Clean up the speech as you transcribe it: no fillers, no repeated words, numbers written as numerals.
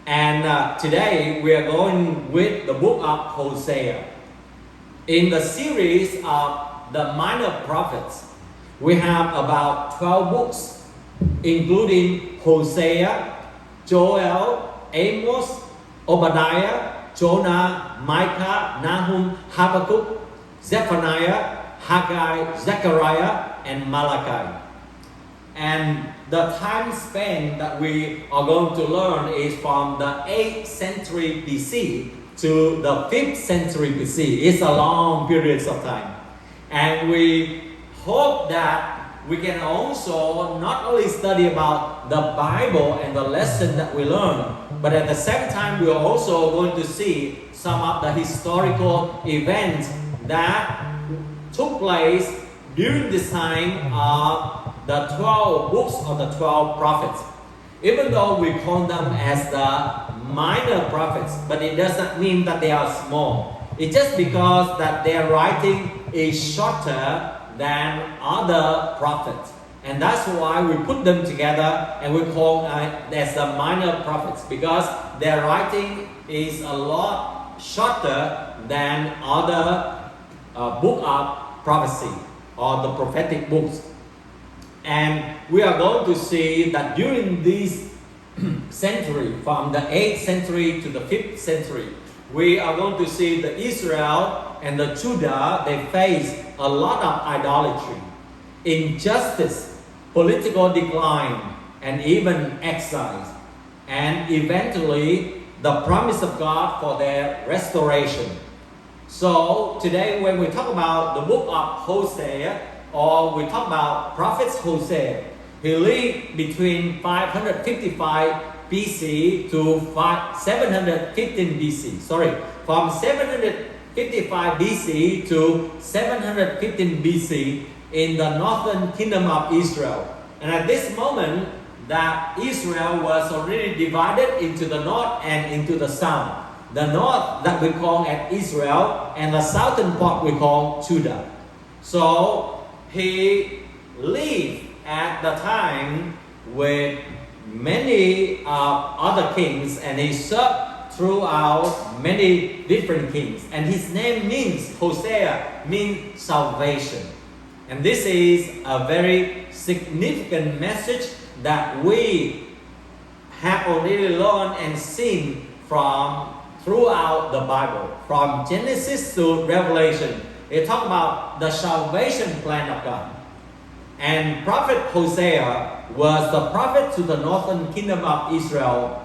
And today we are going with the book of Hosea. In the series of the minor prophets, we have about 12 books, including Hosea, Joel, Amos, Obadiah, Jonah, Micah, Nahum, Habakkuk, Zephaniah, Haggai, Zechariah, and Malachi. And the time span that we are going to learn is from the 8th century BC to the 5th century BC. It's a long period of time. And we hope that we can also not only study about the Bible and the lesson that we learn, but at the same time we are also going to see some of the historical events that took place during the time of the 12 books of the 12 prophets. Even though we call them as the minor prophets, but it doesn't mean that they are small. It's just because that their writing is shorter than other prophets. And that's why we put them together and we call as the minor prophets, because their writing is a lot shorter than other book of prophecy or the prophetic books. And we are going to see that during this century, from the 8th century to the 5th century, we are going to see the Israel and the Judah, they face a lot of idolatry, injustice, political decline, and even exiles. And eventually, the promise of God for their restoration. So today when we talk about the book of Hosea, or we talk about prophets Hosea, he lived between 555 BC to 715 BC. From 755 BC to 715 BC in the northern kingdom of Israel. And at this moment, that Israel was already divided into the north and into the south. The north that we call as Israel, and the southern part we call Judah. So he lived at the time with many other kings, and he served throughout many different kings. And his name means, Hosea, means salvation. And this is a very significant message that we have already learned and seen from throughout the Bible. From Genesis to Revelation, it talks about the salvation plan of God. And prophet Hosea was the prophet to the northern kingdom of Israel